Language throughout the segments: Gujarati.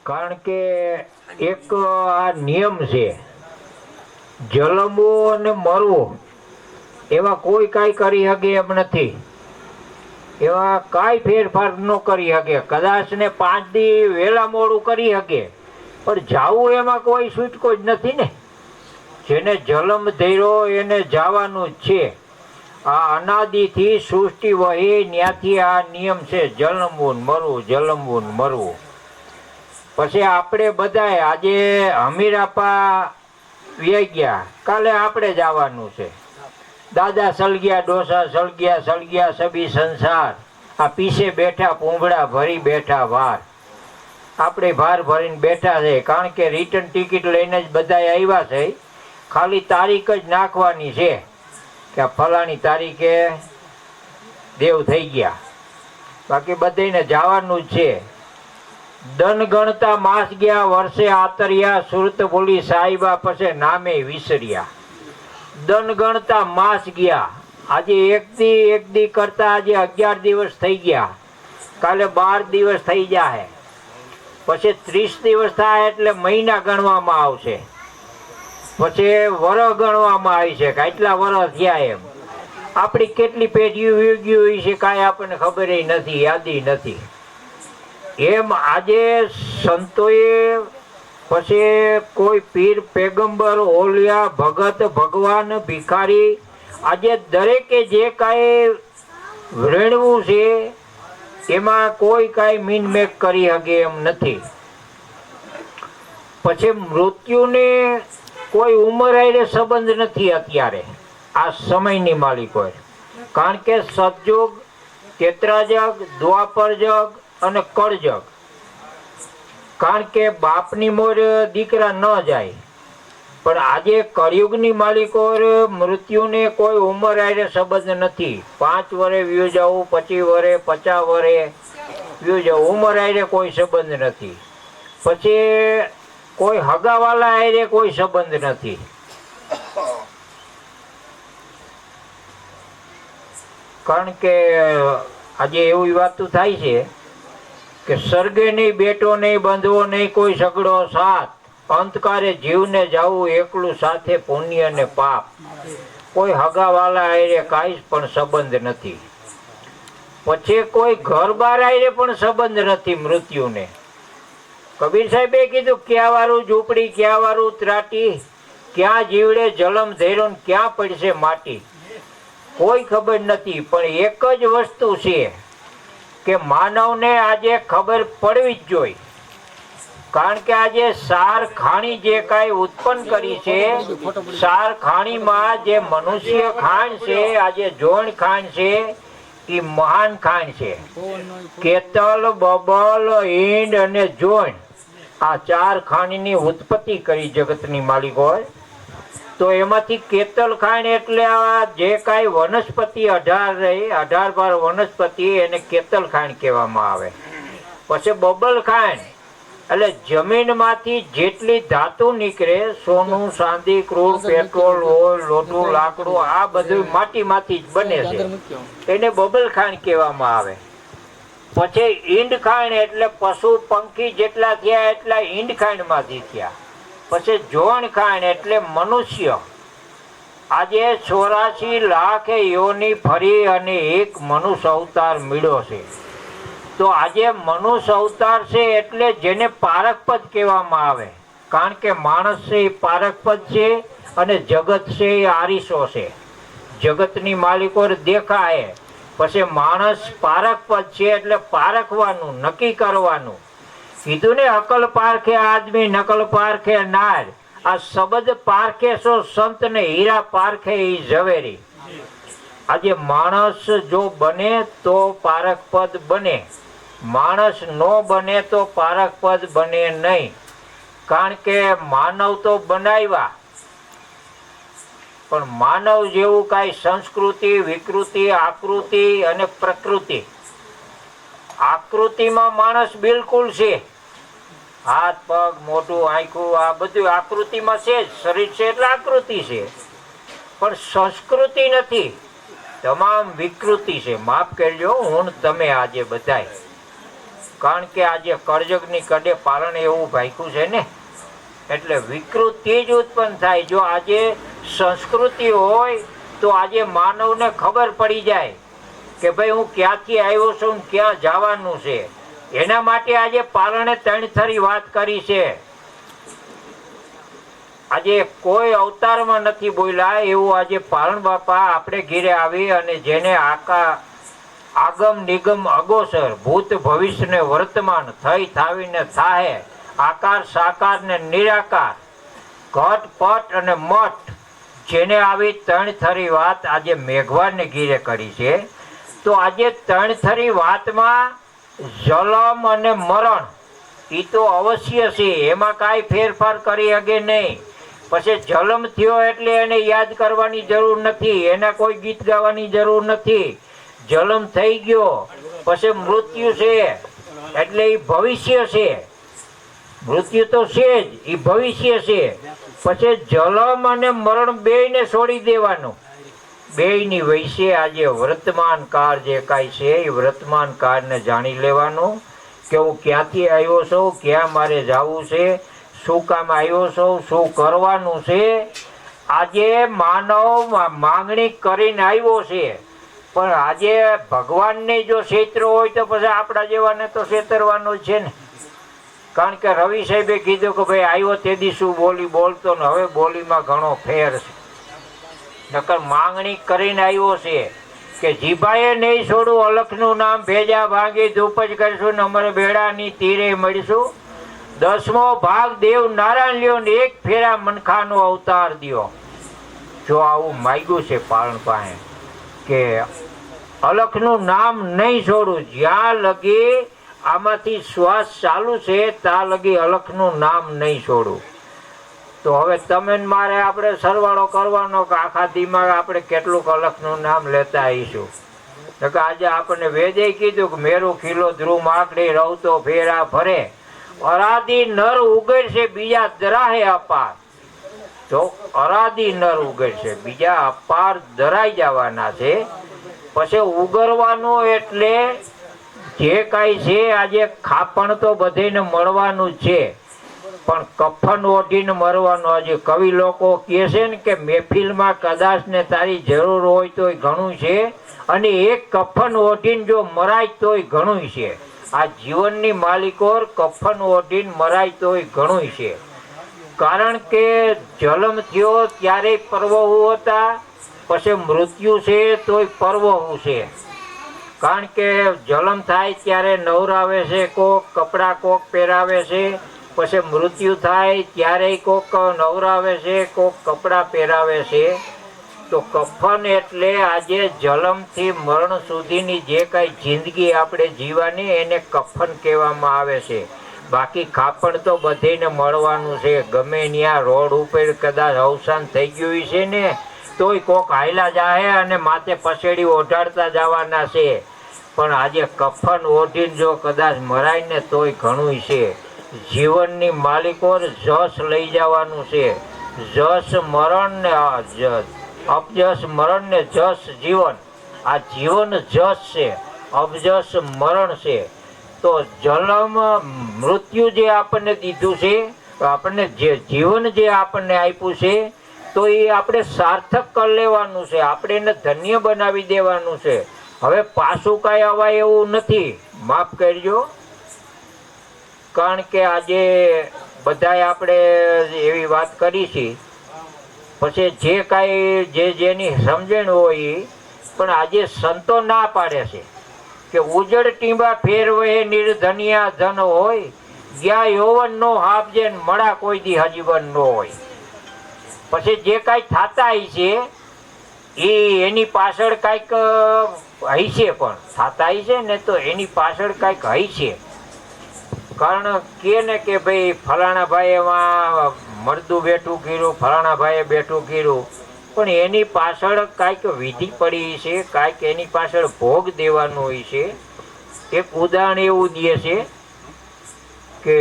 કારણ કે એક આ નિયમ છે, જલમવું અને મરવું એવા કોઈ કાંઈ કરી શકે એમ નથી. એવા કાંઈ ફેરફાર ન કરી શકે. કદાચ ને 5 દી વહેલા મોડું કરી શકે, પણ જાવું એમાં કોઈ છૂટકો જ નથી ને. જેને જલમ ધર્યો એને જવાનું જ છે. આ અનાદિથી સૃષ્ટિ વહી ત્યાંથી આ નિયમ છે, જલમવું ને મરવું, જલમવું ને મરવું. પછી આપણે બધાય આજે હમીરાપા વ્યાઈ ગયા, કાલે આપણે જ આવવાનું છે. દાદા સળગ્યા, ડોસા સળગ્યા સબી સંસાર. આ પીછે બેઠા પૂંભળા ભરી બેઠા વાર. આપણે ભાર ભરીને બેઠા છે, કારણ કે રિટર્ન ટિકિટ લઈને જ બધા આવ્યા છે. ખાલી તારીખ જ નાખવાની છે કે આ ફલાણી તારીખે દેવ થઈ ગયા. બાકી બધાને જવાનું જ છે. દન ગણતા માસ ગયા, વર્ષે આતર્યા, સુરત બોલી સાહિબા પછી નામે વિસર્યા. દન ગણતા માસ ગયા. આજે એક દી કરતા આજે 11 દિવસ થઈ ગયા, કાલે 12 દિવસ થઈ જાય, પછી 30 દિવસ થાય એટલે મહિના ગણવામાં આવશે, પછી વરસ ગણવામાં આવી છે કે આટલા વરસ થયા. એમ આપણી કેટલી પેઢીઓ વીગી હોય છે કાંઈ આપણને ખબર નથી, યાદી નથી. એમ આજે સંતોએ, પછી કોઈ પીર પેગમ્બર ઓલિયા ભગત ભગવાન ભિખારી, આજે દરેકે જે કાંઈ વણવું છે એમાં કોઈ કાંઈ મીનમેક કરી શકે એમ નથી. પછી મૃત્યુને કોઈ ઉંમર આરે સંબંધ નથી અત્યારે આ સમયની માલિકો. કારણ કે સતયુગ, ત્રેતાયુગ, દ્વાપરયુગ અને કળયુગ. કારણ કે બાપની મોર દીકરા ન જાય, પણ આજે કળિયુગની માલિકો મૃત્યુને કોઈ ઉંમર આરે સંબંધ નથી. 5 વર્ષે વ્યુ જવું, 25 વર્ષે, 50 વર્ષે વ્યુ જવું, ઉંમર આરે કોઈ સંબંધ નથી. પછી કોઈ હગાવાલા આરે કોઈ સંબંધ નથી. કારણ કે આજે એવી વાતો થાય છે કે સ્વર્ગે નહીં, બેટો નહીં, બંધવો નહીં, કોઈ સગડો સાથ, અંતકારે જીવને જાવું એકલું, સાથે પુણ્ય ને પાપ. કોઈ હગાવાલા આરે કાંઈ પણ સંબંધ નથી. પછી કોઈ ઘર બાર આરે પણ સંબંધ નથી મૃત્યુને. કબીર સાહેબે કીધું, ક્યાં વાળું ઝૂંપડી, ક્યાં વાળું ત્રાટી, ક્યાં જીવડે જલમ ધૈર્યો ને ક્યાં પડશે માટી. કોઈ ખબર નથી. પણ એક જ વસ્તુ છે કે માનવને આજે ખબર પડવી જ જોઈએ. કારણ કે આજે સાર ખાણી જે કાંઈ ઉત્પન્ન કરી છે, સાર ખાણીમાં જે મનુષ્ય ખાંડ છે, આજે જોણ ખાંડ છે, એ મહાન ખાંડ છે. કેતલ, બબલ, ઈંડ અને જોણ, આ 4 ખાંડની ઉત્પત્તિ કરી જગતની માલિકોએ. તો એમાંથી કેતલ ખાંડ એટલે જે કાંઈ વનસ્પતિ 18 વનસ્પતિ, એને કેતલ ખાંડ કહેવામાં આવે. પછી બબલ ખાંડ એટલે જમીનમાંથી જેટલી ધાતુ નીકળે, સોનું, ચાંદી, ક્રૂડ, પેટ્રોલ, ઓઇલ, લોટું, લાકડું, આ બધું માટીમાંથી જ બને છે, એને બબલ ખાંડ કહેવામાં આવે. પછી ઈંડ ખાંડ એટલે પશુ પંખી જેટલા થયા એટલા ઈંડ ખાંડમાંથી થયા. પછી જોણ ખાંડ એટલે મનુષ્ય. આજે 84 લાખ યોની ફરી અને એક મનુષ્ય અવતાર મળ્યો છે. તો આજે મનુષ્ય અવતાર છે એટલે જેને પારકપદ કહેવામાં આવે. કારણ કે માણસ છે એ પારકપદ છે અને જગત છે એ આરીસો છે. જગતની માલિકો દેખાય, પછી માણસ પારકપદ છે એટલે પારખવાનું, નક્કી કરવાનું. કીધું ને, અકલ પારખે આદમી, નકલ પારખે નાર. આ શબ્દ પારખે સો સંત ને હીરા પારખે ઈ ઝવેરી. આજે માણસ જો બને તો પારકપદ બને, માણસ નો બને તો પારકપદ બને નહીં. કારણ કે માનવ તો બનાવ્યા, પણ માનવ જેવું કાંઈ સંસ્કૃતિ, વિકૃતિ, આકૃતિ અને પ્રકૃતિ. આકૃતિમાં માણસ બિલકુલ છે, હાથ, પગ, મોઢું, આંખું, આ બધું આકૃતિમાં છે જ. શરીર છે એટલે આકૃતિ છે, પણ સંસ્કૃતિ નથી. તમામ વિકૃતિ છે. માફ કરજો, હું તમે આજે બધાય કારણ કે આજે કરજગની કડે પારણ એવું ભાગ્યું છે ને, એટલે વિકૃતિ જ ઉત્પન્ન થાય. જો આજે સંસ્કૃતિ હોય તો આજે માનવને ખબર પડી જાય કે ભાઈ હું ક્યાંથી આવ્યો છું, ક્યાં જવાનું છે. એના માટે આજે પારણે ત્રણ થરી વાત કરી છે. આજે કોઈ અવતારમાં નથી બોલ્યા એવું આજે પારણ બાપા આપણે ઘેરે આવી અને જેને આગમ નિગમ અગોચર ભૂત ભવિષ્ય ને વર્તમાન થઈ થાવીને થાહે આકાર સાકાર ને નિરાકાર ઘટ પટ અને મઠ, જેને આવી ત્રણ થરી વાત આજે મેઘવાને ઘીરે કરી છે. તો આજે ત્રણ થરી વાતમાં જલમ અને મરણ એ તો અવશ્ય છે, એમાં કાંઈ ફેરફાર કરી શકે નહીં. પછી જલમ થયો એટલે એને યાદ કરવાની જરૂર નથી, એને કોઈ ગીત ગાવાની જરૂર નથી. જલમ થઈ ગયો પછી મૃત્યુ છે એટલે એ ભવિષ્ય છે. મૃત્યુ તો છે જ, એ ભવિષ્ય છે. પછી જલમ અને મરણ બેયને છોડી દેવાનું. બેયની વૈશે આજે વર્તમાન કાળ જે કાંઈ છે એ વર્તમાન કાળને જાણી લેવાનું કે હું ક્યાંથી આવ્યો છું, ક્યાં મારે જવું છે, શું કામ આવ્યો છું, શું કરવાનું છે. આજે માનવ માંગણી કરીને આવ્યો છે, પણ આજે ભગવાનને જો ક્ષેત્ર હોય તો પછી આપણા જેવાને તો છેતરવાનું છે ને. કારણ કે રવિ સાહેબે કીધું કે ભાઈ આવ્યો તે દી શું બોલી બોલતો ને હવે બોલીમાં ઘણો ફેર છે. નકર માંગણી કરીને આવ્યો છે કે જીભાએ નહીં છોડું અલખનું નામ, ભેજા ભાંગી ધૂપ જ કરીશું ને અમારે બેડાની તીરે મળીશું. 10મો ભાગ દેવ નારાયણ લ્યો ને એક ફેરા મનખાનો અવતાર દ્યો. જો આવું માગ્યું છે પારણ પાસે કે અલખનું નામ નહીં છોડું, જ્યાં લગી આમાંથી શ્વાસ ચાલુ છે ત્યાં લગી અલખનું નામ નહીં છોડું. તો હવે તમે મારે આપણે સરવાળો કરવાનો કે આખા દિમાગ આપણે કેટલુંક અલખનું નામ લેતા આવીશું. કે આજે આપણને વેદે કીધું કે મેરું ખીલો ધ્રુવ માકડી રહતો ફેરા ભરે અરાધી નર ઉગડશે બીજા દરાહે અપાર. તો અરાધી નર ઉગડશે બીજા અપાર દરાઈ જવાના છે. પછી ઉગરવાનું એટલે જે કાંઈ છે આજે ખાપણ તો બધાને મળવાનું જ છે, પણ કફન ઓઢીને મરવાનું. આજે કવિ લોકો કહે છે ને કે મહેફિલમાં કદાચ ને તારી જરૂર હોય તોય ઘણું છે, અને એક કફન ઓઢીને જો મરાય તોય ઘણું છે. આ જીવનની માલિકોર કફન ઓઢીને મરાય તોય ઘણું છે. કારણ કે જન્મ થયો ત્યારે પરવહુ હતા, પછી મૃત્યુ છે તોય પરવહુ છે. કારણ કે જન્મ થાય ત્યારે નવરાવે છે, કોક કપડાં કોક પહેરાવે છે. પછી મૃત્યુ થાય ત્યારે કોક નવરાવે છે, કોક કપડાં પહેરાવે છે. તો કફન એટલે આજે જન્મથી મરણ સુધીની જે કાંઈ જિંદગી આપણે જીવવાની એને કફન કહેવામાં આવે છે. બાકી ખાપણ તો બધેને મળવાનું છે. ગમે ત્યાં રોડ ઉપર કદાચ અવસાન થઈ ગયું છે ને તોય કોક હાયલા જાહે અને માથે પસેડી ઓઢાડતા જવાના છે. પણ આજે કફન ઓઢીને જો કદાચ મરાય ને તોય ઘણું છે. જીવનની માલિકો જસ લઈ જવાનું છે. જસ મરણ ને અપજસ મરણ ને જસ જીવન. આ જીવન જસ છે, અપજસ મરણ છે. તો જન્મ મૃત્યુ જે આપણને દીધું છે, આપણને જે જીવન જે આપણને આપ્યું છે, તો એ આપણે સાર્થક કરી લેવાનું છે. આપણે એને ધન્ય બનાવી દેવાનું છે. હવે પાછું કાંઈ અવાય એવું નથી, માફ કરજો. કારણ કે આજે બધાય આપણે એવી વાત કરી છે, પછી જે કાંઈ જેની સમજણ હોય પણ આજે સંતો ના પાડે છે કે ઉજળ ટીંબા ફેરવે નિર્ધનિયા ધન હોય, ગયા યૌવન નો હાપજે મળા કોઈ દી હજીવન નો હોય. પછી જે કાંઈ થતા છે એની પાછળ કાંઈક હશે, પણ થતા છે ને તો એની પાછળ કાંઈક હશે. કારણ કે ને કે ભાઈ ફલાણા ભાઈ એમાં મરદું બેઠું કર્યું, ફલાણા ભાઈએ બેઠું કર્યું, પણ એની પાછળ કાંઈક વિધિ પડી છે, કાંઈક એની પાછળ ભોગ દેવાનું હોય છે. એક ઉદાહરણ એવું દે છે કે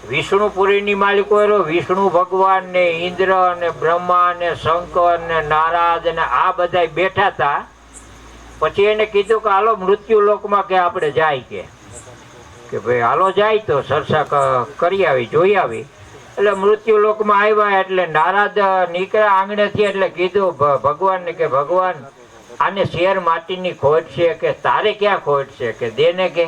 વિષ્ણુપુરીની માલિકો વિષ્ણુ ભગવાન ને ઇન્દ્ર ને બ્રહ્મા ને શંકર ને નારાજ ને આ બધા બેઠા હતા. પછી એને કીધું કે હાલો મૃત્યુ લોકમાં કે આપણે જાય કે ભાઈ હાલો જાય તો સરસા કરી આવી જોઈ આવી. એટલે મૃત્યુ લોકમાં આવ્યા એટલે નારાજ નીકળ્યા આંગણેથી એટલે કીધું ભગવાનને કે ભગવાન આને શેર માટીની ખોટ છે કે તારે ક્યાં ખોટ છે કે દેને કે.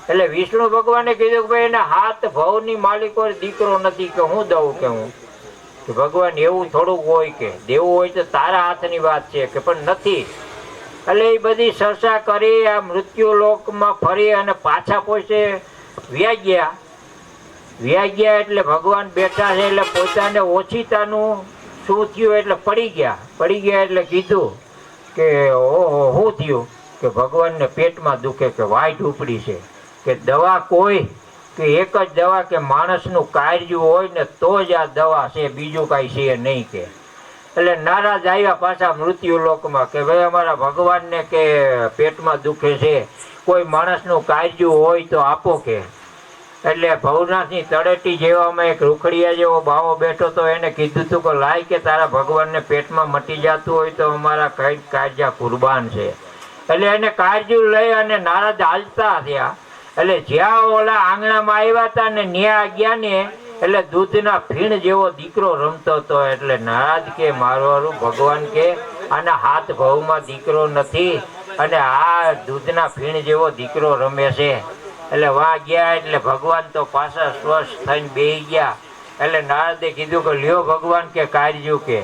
એટલે વિષ્ણુ ભગવાને કીધું કે ભાઈ એને હાથ ભવની માલિકો દીકરો નથી કે હું દઉં કે હું કે ભગવાન એવું થોડુંક હોય કે દેવું હોય તો તારા હાથની વાત છે કે પણ નથી. એટલે એ બધી ચર્ચા કરી આ મૃત્યુ લોકમાં ફરી અને પાછા પોતે વ્યા ગયા એટલે ભગવાન બેઠા છે એટલે પોતાને ઓછીતાનું શું થયું એટલે પડી ગયા એટલે કીધું કે ઓહો શું થયું કે ભગવાનને પેટમાં દુખે કે વાઈટ ઉપડી છે કે દવા કોઈ કે એક જ દવા કે માણસનું કાર્ય હોય ને તો જ આ દવા છે બીજું કાંઈ છે નહીં કે. એટલે નારાજ આવ્યા પાછા મૃત્યુ લોકમાં કે ભાઈ અમારા ભગવાનને કે પેટમાં દુખે છે કોઈ માણસનું કાર્ય હોય તો આપો કે. એટલે ભવનાથની તળેટી જેવામાં એક રૂખડિયા જેવો બાવો બેઠો તો એને કીધું હતું કે લાય કે તારા ભગવાનને પેટમાં મટી જતું હોય તો અમારા કઈ કાર્ય કુરબાન છે. એટલે એને કાર્ય લઈ અને નારાજ હાલતા થયા. એટલે જ્યાં ઓલા આંગણામાં આવ્યા હતા ને ન્યા ગયા ને એટલે દૂધના ફીણ જેવો દીકરો રમતો હતો. એટલે નારાજ કે મારું ભગવાન કે આના હાથ ભવમાં દીકરો નથી અને આ દૂધના ફીણ જેવો દીકરો રમે છે. એટલે વાં ગયા એટલે ભગવાન તો પાછા સ્વસ્થ થઈને બેસી ગયા. એટલે નારદે કીધું કે લ્યો ભગવાન કે કાર્યું કે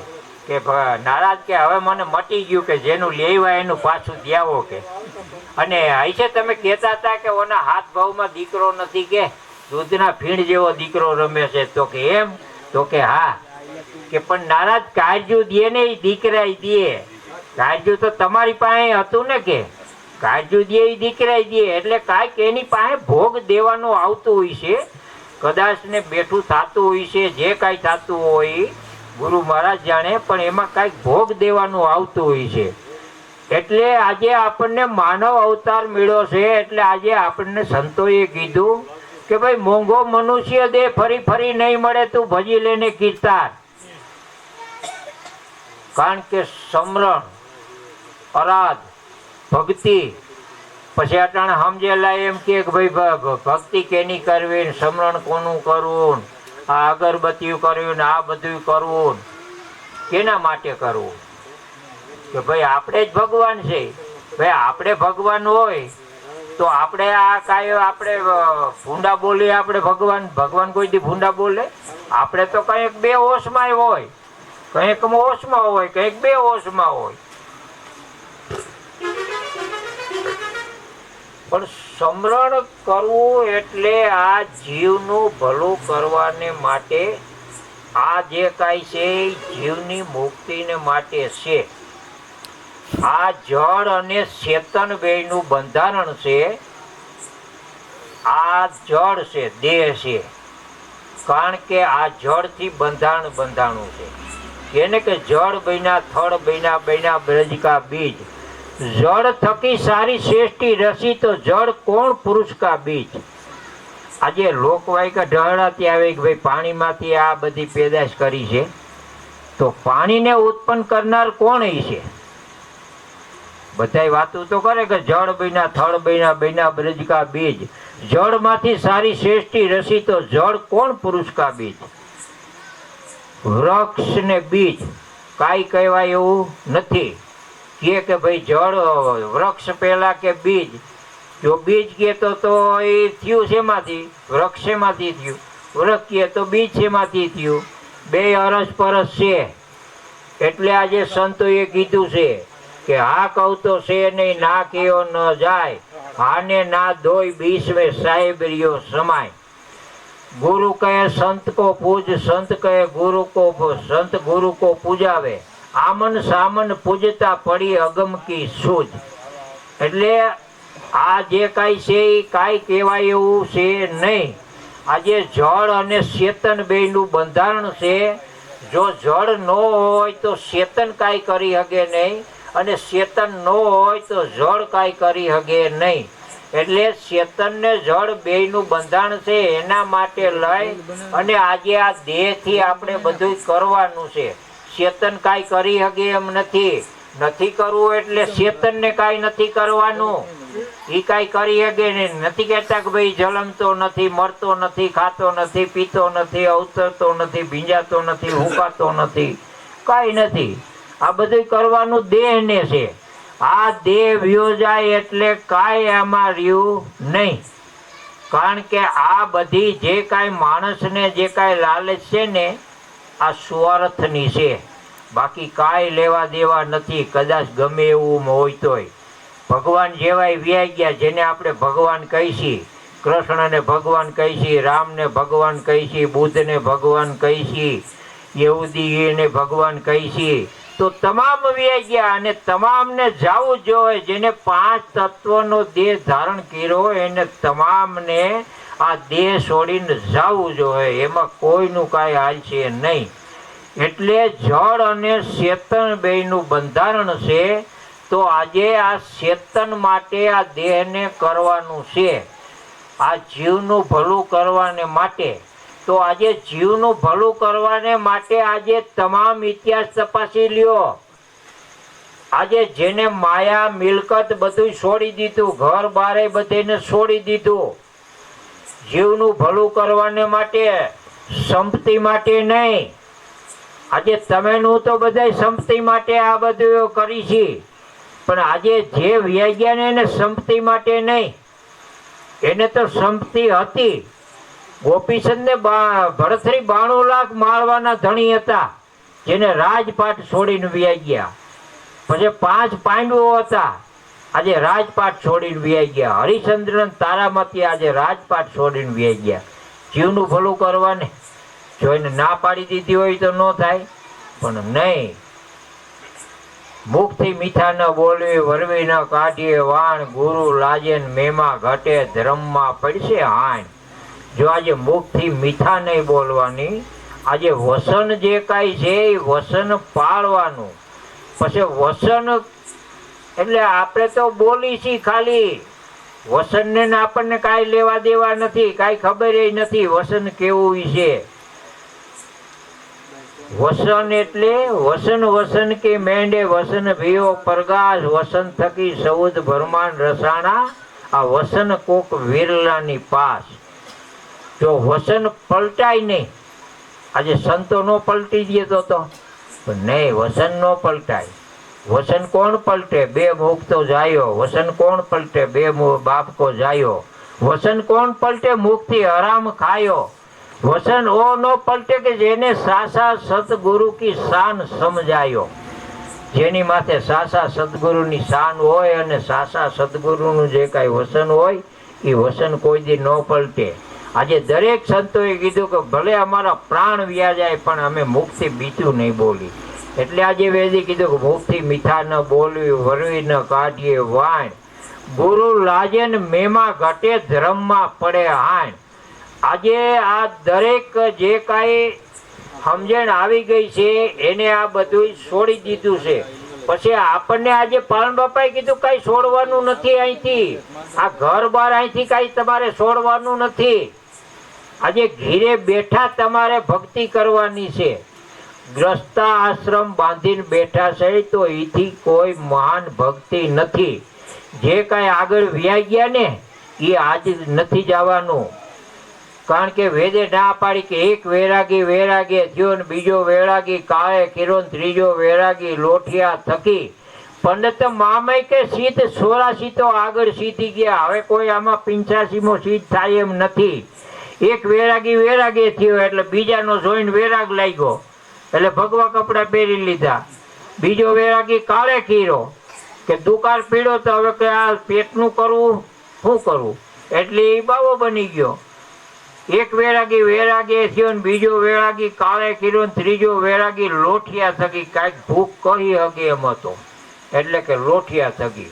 નારાજ કે હવે મને મટી ગયું કે જેનું લેવાય એનું પાછું દ્યાવો કે. અને હશે તમે કહેતા હતા કે ઓના હાથ ભાવમાં દીકરો નથી કે દૂધના ફીણ જેવો દીકરો રમે છે તો કે એમ તો કે હા કે પણ નારાજ કાર્યું દે ને એ દીકરા દે. કાર્યું તો તમારી પાસે હતું ને કે કાર્યું દે એ દીકરા દે એટલે કાંઈક એની પાસે ભોગ દેવાનું આવતું હોય છે. કદાચ ને બેઠું થતું હોય છે જે કાંઈ થતું હોય ગુરુ મહારાજ જાણે પણ એમાં કાંઈક ભોગ દેવાનું આવતું હોય છે. એટલે આજે આપણને માનવ અવતાર મળ્યો છે. એટલે આજે આપણને સંતોએ કીધું કે ભાઈ મોંઘો મનુષ્ય દે ફરી ફરી નહીં મળે તું ભજી લેને કીર્તાર. કારણ કે સમરણ અરાધ ભક્તિ પછી અટાણે સમજેલા એમ કે ભાઈ ભક્તિ કેની કરવી સમરણ કોનું કરવું આ અગરબત્તીઓ કરવી ને આ બધું કરવું કેના માટે કરવું કે ભાઈ આપણે જ ભગવાન છે. ભાઈ આપણે ભગવાન હોય તો આપણે આ કાંઈ આપણે ભૂંડા બોલીએ આપણે ભગવાન કોઈ દી ભૂંડા બોલે. આપણે તો કંઈક બે હોશમાં હોય કંઈક હોશમાં હોય કંઈક બે હોશમાં હોય. પણ સમરણ કરવું એટલે આ જીવનું ભલું કરવાને માટે આ જે કાંઈ છે જીવની મુક્તિને માટે છે. આ જળ અને ચેતન બેયનું બંધારણ છે. આ જળ છે દેહ છે કારણ કે આ જળથી બંધાણું છે. એને કે જળ બન્યા થળ બન્યા બ્રજકા બીજ. જળ થકી સારી શ્રેષ્ઠી રસી તો જળ કોણ પુરુષ કા બીજ. આજે લોકવાયકા ઢળાતી આવે કે ભાઈ પાણીમાંથી આ બધી પેદાશ કરી છે તો પાણીને ઉત્પન્ન કરનાર કોણ છે. બધાય વાતો તો કરે કે જળ બન્યા થળ બન્યા બ્રજકા બીજ. જળમાંથી સારી શ્રેષ્ઠી રસી તો જળ કોણ પુરુષ કા બીજ. વૃક્ષ ને બીજ કાંઈ કહેવાય એવું નથી કે ભાઈ જળ વૃક્ષ પહેલા કે બીજ. જો બીજ કહેતો તો એ થયું શેમાંથી વૃક્ષ શેમાંથી થયું વૃક્ષ કહે તો બીજ શેમાંથી થયું. બે અરસ પરસ છે. એટલે આજે સંતોએ કીધું છે કે હા કહું તો છે નહીં ના કયો ન જાય હાને ના દોય બીસ में સાહેબ रियो समाय. गुरु કહે સંત को पूज संत કહે गुरु को संत गुरु को पूजावे આમન સામન પૂજતા પડી અગમ કી સૂજ. એટલે આ જે કાંઈ છે એ કાંઈ કહેવાય એવું છે નહીં. આજે જળ અને ચેતન બેયનું બંધારણ છે. જો જળ ન હોય તો ચેતન કાંઈ કરી શકે નહીં અને ચેતન ન હોય તો જળ કાંઈ કરી શકે નહીં. એટલે ચેતન ને જળ બેયનું બંધાણ છે. એના માટે લઈ અને આજે આ દેહથી આપણે બધું કરવાનું છે. ચેતન કાંઈ કરી શકે એમ નથી. નથી કરવું એટલે ચેતનને કાંઈ નથી કરવાનું. એ કાંઈ કરી શકે નહીં. નથી કહેતા કે ભાઈ જલમતો નથી, મરતો નથી, ખાતો નથી, પીતો નથી, અવતરતો નથી, ભીંજાતો નથી, હુકાતો નથી, કાંઈ નથી. આ બધું કરવાનું દેહને છે. આ દેહ વ્યો જાય એટલે કાંઈ આમાં રહ્યું નહીં. કારણ કે આ બધી જે કાંઈ માણસને જે કાંઈ લાલચ છે ને, આ સ્વાર્થની છે. બાકી કાંઈ લેવા દેવા નથી. કદાચ ગમે એવું હોય તોય ભગવાન જેવાય વ્યાઈ ગયા, જેને આપણે ભગવાન કહીશી, કૃષ્ણને ભગવાન કહીશી, રામને ભગવાન કહીશી, બુદ્ધને ભગવાન કહીશી, યહૂદીને ભગવાન કહીશી, તો તમામ વ્યાઈ ગયા. અને તમામને જવું જોઈએ. જેને 5 તત્વનો દેહ ધારણ કર્યો હોય એને તમામને આ દેહ છોડીને જવું જોઈએ. એમાં કોઈનું કાંઈ હાલ છે નહીં. એટલે જળ અને ચેતન બેયનું બંધારણ છે. તો આજે આ ચેતન માટે આ દેહને કરવાનું છે, આ જીવનું ભલું કરવાને માટે. તો આજે જીવનું ભલું કરવાને માટે આજે તમામ ઇતિહાસ તપાસી લ્યો. આજે જેને માયા મિલકત બધું છોડી દીધું, ઘર બારે બધેને છોડી દીધું, જીવનું ભલું કરવાને માટે, સંપત્તિ માટે નહીં. આજે તમેનું તો બધા સંપત્તિ માટે આ બધું કરી છે, પણ આજે જે વ્યાજ્ઞાન એને સંપત્તિ માટે નહીં. એને તો સંપત્તિ હતી. ગોપીચંદને ભરતરી 92 લાખ મારવાના ધણી હતા, જેને રાજપાટ છોડીને વ્યાઈ ગયા. પછી 5 પાંડવો હતા, આજે રાજપાટ છોડીને વ્યાઈ ગયા. હરિશ્ચંદ્ર તારામતી આજે રાજપાટ છોડીને વ્યાઈ ગયા. જીવનું ભલું કરવાને જોઈને ના પાડી દીધી હોય તો ન થાય, પણ નહીં. મુખથી મીઠા ન બોલવી, વરવી ન કાઢીએ વાણ, ગુરુ લાજે મેમાં ઘટે, ધર્મમાં પડશે હાણ. જો આજે મુખથી મીઠા નહીં બોલવાની, આજે વસન જે કાંઈ છે એ વસન પાળવાનું. પછી વસન એટલે આપણે તો બોલી છીએ ખાલી, વસનને આપણને કાંઈ લેવા દેવા નથી, કાંઈ ખબર નથી વસન કેવું છે. વસન એટલે વસન વસન કે મેંડે વસન ભીઓ પ્રગાશ, વસન થકી સૌદ ભરમાન રસાણા, આ વસન કોક વિરલાની પાસ. જો વસન પલટાય નહીં, આજે સંતો નો પલટી દે તો પણ નહીં, વસન નો પલટાય. વસન કોણ પલટે? 2 મુખ તો જાયો. વસન કોણ પલટે? 2 બાપ કો જાયો. વસન કોણ પલટે? મુખથી હરામ ખાયો. વસન ઓ નો પલટે કે જેને સાસા સતગુરુ કી શાન સમજાયો. જેની માથે સાસા સદગુરુની શાન હોય અને સાસા સદગુરુનું જે કાંઈ વસન હોય એ વસન કોઈ દી ન પલટે. આજે દરેક સંતોએ કીધું કે ભલે અમારા પ્રાણ વ્યા જાય પણ અમે મુખથી બીજું નહીં બોલી. એટલે આજે વેદી કીધું કે મુખથી મીઠા ન બોલવી, વરવી ન કાઢીએ વાણ, ગુરુ લાજે ને મેમાં ઘટે, ધર્મમાં પડે હાણ. આજે આ દરેક જે કાંઈ સમજણ આવી ગઈ છે એને આ બધું છોડી દીધું છે. પછી આપણને આજે પાલન બાપાએ કીધું કાંઈ છોડવાનું નથી. અહીંથી આ ઘર બાર અહીંથી કાંઈ તમારે છોડવાનું નથી. આજે ઘીરે બેઠા તમારે ભક્તિ કરવાની છે. ગ્રસ્તા આશ્રમ બાંધીને બેઠા છે તો એથી કોઈ મહાન ભક્તિ નથી. જે કાંઈ આગળ વ્યાઈ ગયા ને એ આજ નથી જવાનું. કારણ કે વેદે ના પાડી કે એક વૈરાગી વૈરાગ્ય થયો ને બીજો વૈરાગી કાળે કિરો, ત્રીજો વૈરાગી લોઠિયા થકી. પંડિત મામય કે સિદ્ધ 84 તો આગળ સીધી ગયા. હવે કોઈ આમાં 85મો સિદ્ધ થાય એમ નથી. એક વૈરાગી વૈરાગ્ય થયો એટલે બીજાનો જોઈને વૈરાગ લાગ્યો એટલે ભગવા કપડા પહેરી લીધા. બીજો વૈરાગી કાળે કીરો કે દુકાળ પીડો તો હવે કે આ પેટનું કરવું શું કરવું એટલે એ બાવો બની ગયો. એક વૈરાગી વૈરાગ્ય થયો ને બીજો વૈરાગી કાળે કીરો, ત્રીજો વૈરાગી લોઠિયા થકી. કાંઈક ભૂખ કહી હગે એમ હતો એટલે કે લોઠિયા થકી.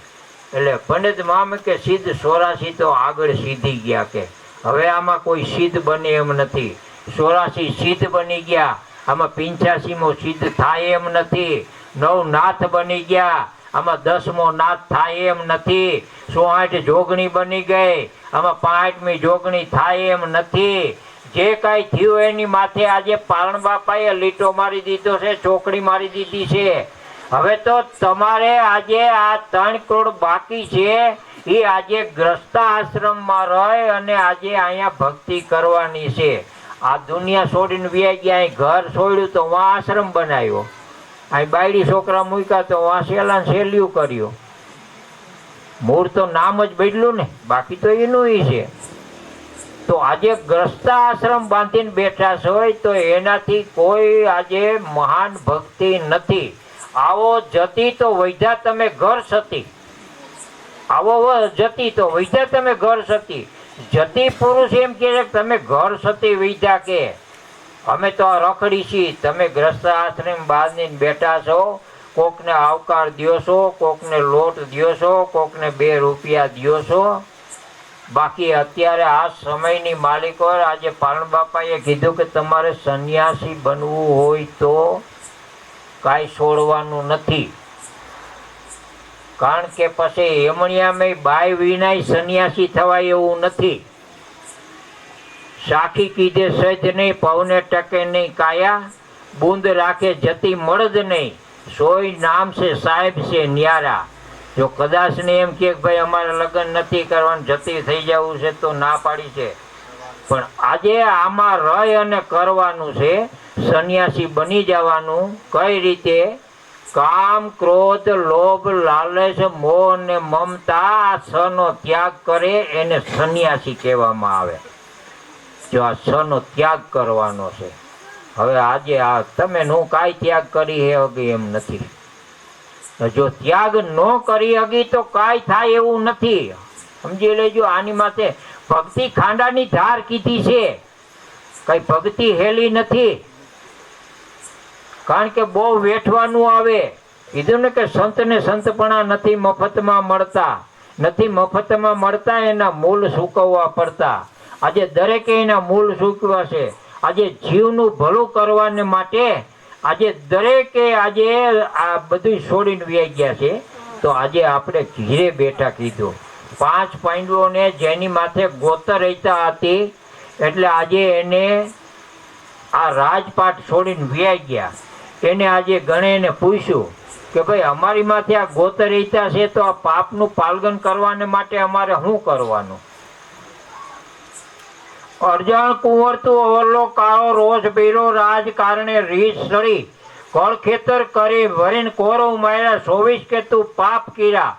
એટલે પંડિત મામ કે સિદ્ધ 84 તો આગળ સીધી ગયા. કે હવે આમાં કોઈ સિદ્ધ બને એમ નથી. 84 સિદ્ધ બની ગયા, આમાં 85મો સિદ્ધ થાય એમ નથી. 9 નાથ બની ગયા, આમાં 10મો નાથ થાય એમ નથી. 108 જોગણી બની ગઈ, આમાં 65મી જોગણી થાય એમ નથી. જે કાંઈ થયું એની માથે આજે પારણ બાપાએ લીટો મારી દીધો છે, ચોકડી મારી દીધી છે. હવે તો તમારે આજે આ 3 કરોડ બાકી છે એ આજે ગ્રસ્તા આશ્રમમાં રહે અને આજે અહીંયા ભક્તિ કરવાની છે. આ દુનિયા છોડીને વ્યા ગયા, અહીં ઘર છોડ્યું તો વાં આશ્રમ બનાવ્યો, અહીં બાયડી છોકરા મૂક્યા તો વાં સેલા સેલ્યું કર્યું. મૂળ તો નામ જ બદલ્યું ને, બાકી તો એનું છે. તો આજે ગ્રસ્તા આશ્રમ બાંધીને બેઠા છો તો એનાથી કોઈ આજે મહાન ભક્તિ નથી. આવો જતી તો વૈધા તમે ઘર સતી, આવો જતી તો વૈધા તમે ઘર સતી. જતી પુરુષ એમ કે તમે ઘર સતી વૈધા કે અમે તો આ રખડી છીએ. તમે ગ્રસ્તા આશ્રમ બાંધીને બેઠા છો, કોકને આવકાર દ્યો છો, કોકને લોટ દ્યો છો, કોકને 2 રૂપિયા દ્યો છો. બાકી અત્યારે આ સમયની માલિકો આજે પાલણ બાપાએ કીધું કે તમારે સંન્યાસી બનવું હોય તો કાંઈ છોડવાનું નથી. કારણ કે પછી એમણિયામાં બાય વિનાય સંન્યાસી થવાય એવું નથી. સાખી કીધે સજ નહીં, પવને ટકે નહીં કાયા, બૂંદ રાખે જતી મળદ નહીં, સોય નામ છે સાહેબ છે ન્યારા. જો કદાચ ને એમ કે ભાઈ અમારે લગ્ન નથી કરવાનું, જતી થઈ જવું છે તો ના પાડી છે. પણ આજે આમાં રહી અને કરવાનું છે, સંન્યાસી બની જવાનું. કઈ રીતે? કામ, ક્રોધ, લોભ, લાલચ, મોહ ને મમતા આ છનો ત્યાગ કરે એને સંન્યાસી કહેવામાં આવે. જો આ છનો ત્યાગ કરવાનો છે. હવે આજે આ તમે નું કાંઈ ત્યાગ કરી હે એમ નથી. જો ત્યાગ ન કરી હકી તો કાંઈ થાય એવું નથી. સમજી લેજો. આની માટે ભક્તિ ખાંડાની ધાર કીધી છે, કઈ ભક્તિ હેલી નથી. કારણ કે બહુ વેઠવાનું આવે. કીધું ને કે સંતને સંતપણા નથી મફતમાં મળતા, નથી મફતમાં મળતા, એના મૂળ સૂકવવા પડતા. આજે દરેકે એના મૂળ સૂકવા છે. આજે જીવનું ભલું કરવાને માટે આજે દરેકે આજે આ બધું છોડીને વ્યાઈ ગયા છે. તો આજે આપણે ઘીરે બેઠા કીધું 5 પાંડવોને જેની માથે ગોતરૈતા હતી એટલે આજે એને આ રાજપાટ છોડીને વ્યાઈ ગયા. એને આજે ગણેને પૂછ્યું કે ભાઈ અમારી માથે આ ગોતરૈતા છે તો આ પાપનું પાલન કરવાને માટે અમારે શું કરવાનું? અરજણ કુંવર તું અવરલો કાળો રોષ બેરો રાજ કારણે રીસ સડી કળ ખેતર કરી વરીન કોરવ માર્યા 24 કે તું પાપ કીરા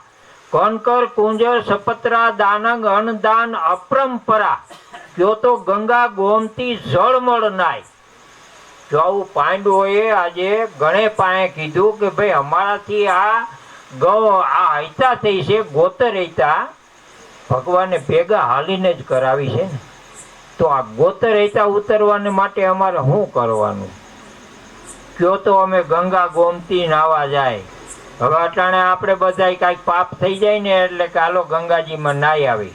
કનકર કુંજર સપત્રા દાનંગ અન્નદાન અપરંપરા કયો તો ગંગા ગોમતી જળમળ નાય. જો આવું પાંડવોએ આજે ગણે પાસે કીધું કે ભાઈ અમારાથી આ હૈતા થઈ છે, ગોતર હૈતા ભગવાને ભેગા હાલીને જ કરાવી છે ને. તો આ ગોતર હૈતા ઉતરવાને માટે અમારે શું કરવાનું? કયો તો અમે ગંગા ગોમતી નાવા જાય. હવે અટાણે આપણે બધા કાંઈક પાપ થઈ જાય ને એટલે કે હાલો ગંગાજીમાં નાઈ આવી.